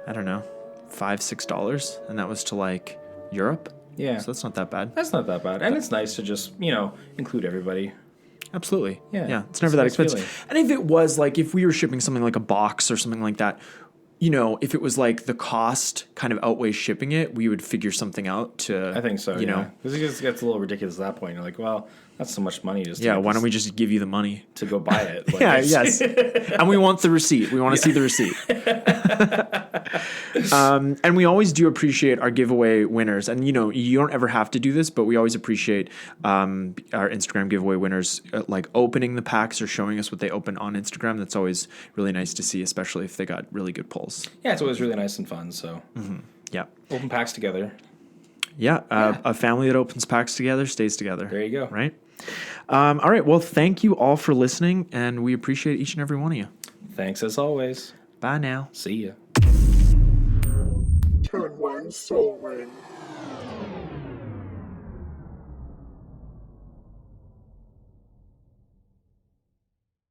I don't know, $5-6. And that was to like Europe. Yeah. So that's not that bad. That's not that bad. And it's nice to just, you know, include everybody. Absolutely. Yeah. Yeah. It's never that expensive. Feeling. And if it was like, if we were shipping something like a box or something like that, you know, if it was like the cost kind of outweighs shipping it, we would figure something out to. I think so. You know, because it gets a little ridiculous at that point. You're like, well, that's so much money. Just why don't we just give you the money to go buy it? Like, yes. And we want the receipt. We want to see the receipt. And we always do appreciate our giveaway winners. And, you know, you don't ever have to do this, but we always appreciate our Instagram giveaway winners like opening the packs or showing us what they open on Instagram. That's always really nice to see, especially if they got really good pulls. Yeah, it's always really nice and fun. So, yeah. Open packs together. Yeah, a family that opens packs together stays together. There you go. Right? All right. Well, thank you all for listening, and we appreciate each and every one of you. Thanks as always. Bye now. See ya. Turn one soul ring.